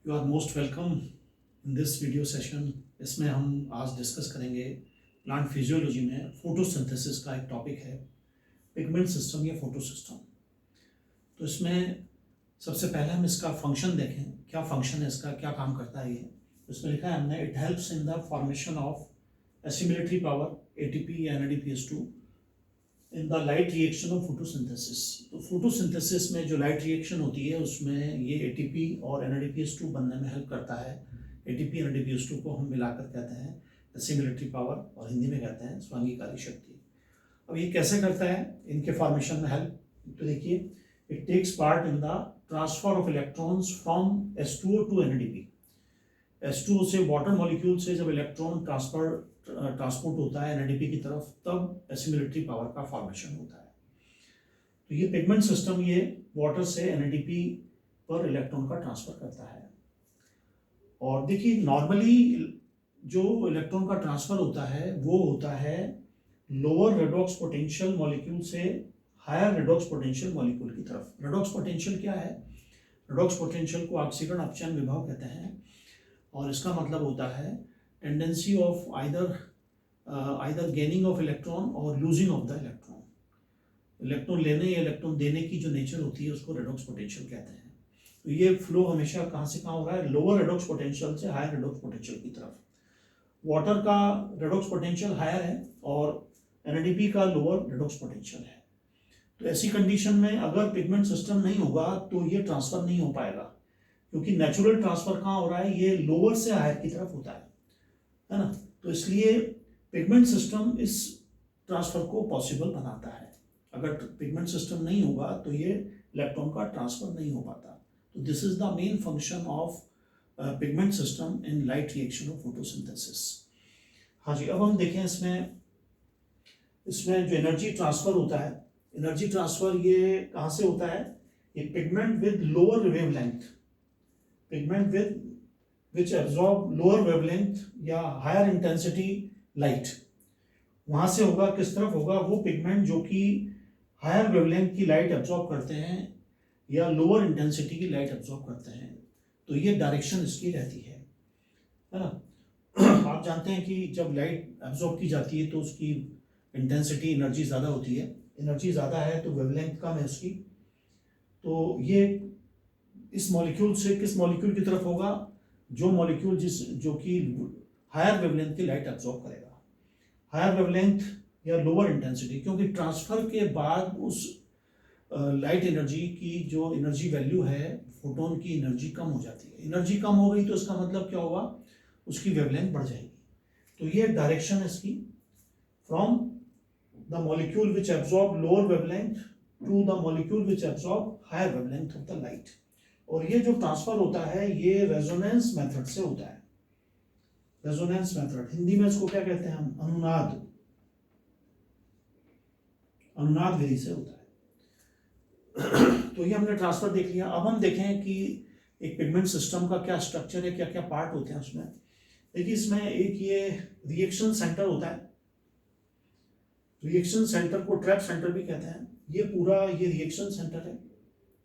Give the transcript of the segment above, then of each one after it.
You are most welcome in this video session. इसमें हम आज डिस्कस करेंगे प्लांट फिजियोलॉजी में फोटोसिंथेसिस का एक टॉपिक है, पिगमेंट सिस्टम या फोटो सिस्टम। तो इसमें सबसे पहले हम इसका फंक्शन देखें, क्या फंक्शन है इसका, क्या काम करता है ये। इसमें लिखा है हमने, it helps in the formation of assimilatory power ATP या NADPH2 in the light reaction of photosynthesis. तो फोटोसिंथेसिस में जो लाइट रिएक्शन होती है उसमें ये ATP और NADPH2 बनने में हेल्प करता है। ATP NADPH2 को हम मिलाकर कहते हैं एसिमिलेटरी पावर, और हिंदी में कहते हैं स्वांगीकारी शक्ति। अब ये कैसे करता है इनके फॉर्मेशन में हेल्प? तो देखिए, it takes part in the transfer of electrons from H2O to NADP। H2O से, वाटर मॉलिक्यूल से जब इलेक्ट्रॉन ट्रांसपोर्ट होता है NADP की तरफ, तब एसिमिलेटरी पावर का फॉर्मेशन होता है। तो ये पिगमेंट सिस्टम ये वाटर से NADP पर इलेक्ट्रॉन का ट्रांसफर करता है। और देखिए, नॉर्मली जो इलेक्ट्रॉन का ट्रांसफर होता है वो होता है लोअर रेडॉक्स पोटेंशियल मॉलिक्यूल से हायर रेडॉक्स पोटेंशियल मॉलिक्यूल की तरफ। रेडॉक्स पोटेंशियल क्या है? रेडॉक्स पोटेंशियल को ऑक्सीकरण अपचयन विभव कहते हैं, और इसका मतलब होता है tendency of either gaining of electron और losing of the electron. Electron लेने या इलेक्ट्रॉन देने की जो नेचर होती है उसको रेडॉक्स पोटेंशियल कहते हैं। तो ये फ्लो हमेशा कहाँ से कहाँ हो रहा है? लोअर रेडॉक्स पोटेंशियल से हायर रेडॉक्स पोटेंशियल की तरफ। वाटर का रेडॉक्स पोटेंशियल हायर है और NADP का लोअर रेडॉक्स पोटेंशियल है। तो ऐसी कंडीशन में अगर पिगमेंट सिस्टम नहीं होगा तो ये ट्रांसफर नहीं हो पाएगा, क्योंकि नेचुरल ट्रांसफर कहाँ हो रहा है? ये लोअर से हायर की तरफ होता है ना। तो इसलिए पिगमेंट सिस्टम इस ट्रांसफर को पॉसिबल बनाता है। अगर पिगमेंट सिस्टम नहीं होगा तो ये इलेक्ट्रॉन का ट्रांसफर नहीं हो पाता। तो this is the main function of pigment system in light reaction of photosynthesis. हाँ जी, अब हम देखें इसमें जो एनर्जी ट्रांसफर होता है, एनर्जी ट्रांसफर ये कहाँ से होता है? ये pigment with lower wavelength, pigment with which absorb lower wavelength या हायर इंटेंसिटी लाइट, वहाँ से होगा। किस तरफ होगा? वो पिगमेंट जो कि हायर वेवलेंथ की लाइट एब्जॉर्ब करते हैं या लोअर इंटेंसिटी की लाइट एब्जॉर्ब करते हैं। तो ये डायरेक्शन इसकी रहती है ना। आप जानते हैं कि जब लाइट एब्जॉर्ब की जाती है तो उसकी इंटेंसिटी, एनर्जी ज़्यादा होती है। एनर्जी ज़्यादा है तो वेवलेंथ कम है उसकी। तो ये इस मॉलिक्यूल से किस मॉलिक्यूल की तरफ होगा? जो मॉलिक्यूल जो कि हायर वेवलेंथ की लाइट एब्जॉर्ब करेगा। हायर वेवलेंथ या लोअर इंटेंसिटी, क्योंकि ट्रांसफर के बाद उस लाइट एनर्जी की जो एनर्जी वैल्यू है, फोटोन की एनर्जी कम हो जाती है। एनर्जी कम हो गई तो इसका मतलब क्या होगा? उसकी वेवलेंथ बढ़ जाएगी। तो ये डायरेक्शन है इसकी, from the molecule which absorb lower wavelength to the molecule which absorb higher wavelength of the light. और ये जो ट्रांसफर होता है ये रेजोनेंस मेथड से होता है। रेजोनेंस मेथड, हिंदी में इसको क्या कहते हैं हम? अनुनाद विधि से होता है। तो ये हमने ट्रांसफर देख लिया। अब हम देखें कि एक पिगमेंट सिस्टम का क्या स्ट्रक्चर है, क्या क्या पार्ट होते हैं उसमें। देखिए, इसमें एक ये रिएक्शन सेंटर होता है। रिएक्शन सेंटर को ट्रैप सेंटर भी कहते हैं। ये पूरा ये रिएक्शन सेंटर है।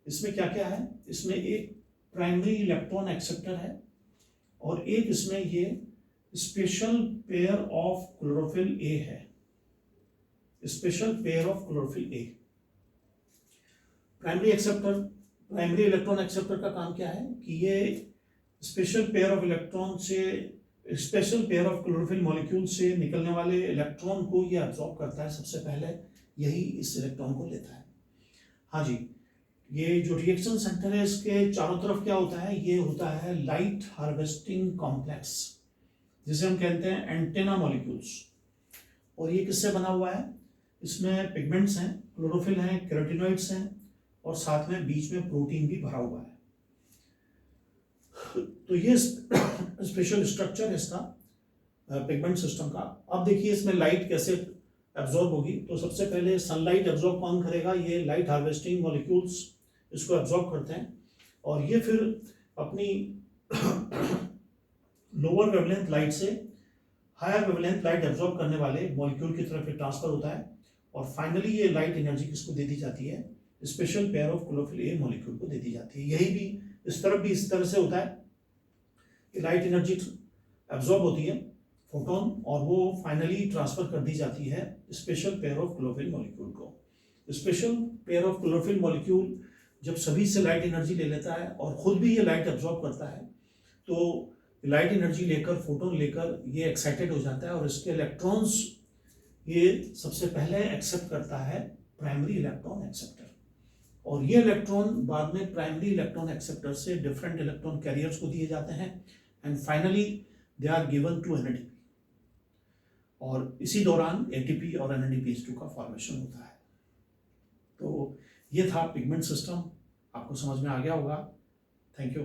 इसमें क्या क्या है? इसमें एक प्राइमरी इलेक्ट्रॉन एक्सेप्टर है और एक इसमें ये special pair of chlorophyll A है। Special pair of chlorophyll A. Primary electron acceptor का काम क्या है कि ये स्पेशल पेयर ऑफ इलेक्ट्रॉन से, special pair of chlorophyll molecule से निकलने वाले इलेक्ट्रॉन को ये एब्जॉर्ब करता है। सबसे पहले यही इस इलेक्ट्रॉन को लेता है। हाँ जी, ये जो रिएक्शन सेंटर है इसके चारों तरफ क्या होता है? ये होता है लाइट हार्वेस्टिंग कॉम्प्लेक्स, जिसे हम कहते हैं एंटेना मॉलिक्यूल्स। और ये किससे बना हुआ है? इसमें पिगमेंट्स हैं, क्लोरोफिल हैं, केराटिनॉइड्स हैं, और साथ में बीच में प्रोटीन भी भरा हुआ है। तो ये स्पेशल स्ट्रक्चर है इसका, पिगमेंट सिस्टम का। अब देखिए इसमें लाइट कैसे एब्जॉर्ब होगी। तो सबसे पहले सनलाइट एब्जॉर्ब कौन करेगा? ये लाइट हार्वेस्टिंग मॉलिक्यूल्स इसको एब्जॉर्ब करते हैं, और ये फिर अपनी लोअर वेवलेंथ लाइट से हायर वेवलेंथ लाइट एब्जॉर्ब करने वाले मॉलिक्यूल की तरफ ट्रांसफर होता है, और फाइनली ये लाइट एनर्जी किसको दे दी जाती है? Special pair of chlorophyll A molecule को दे दी जाती है। यही भी इस तरफ भी इस तरह से होता है। लाइट एनर्जी एब्जॉर्ब होती है फोटोन और वो फाइनली ट्रांसफर कर दी जाती है special pair of chlorophyll molecule को। Special pair of chlorophyll molecule जब सभी से लाइट एनर्जी ले लेता है और खुद भी ये लाइट एब्जॉर्ब करता है, तो लाइट एनर्जी लेकर फोटोन लेकर ये एक्साइटेड हो जाता है और इसके इलेक्ट्रॉन्स ये सबसे पहले एक्सेप्ट करता है प्राइमरी इलेक्ट्रॉन एक्सेप्टर, और ये इलेक्ट्रॉन बाद में प्राइमरी इलेक्ट्रॉन एक्सेप्टर से डिफरेंट इलेक्ट्रॉन कैरियर्स को दिए जाते हैं and finally they are given to NADP, और इसी दौरान एटीपी और NADPH2 का फॉर्मेशन होता है। तो ये था पिगमेंट सिस्टम, आपको समझ में आ गया होगा। Thank you.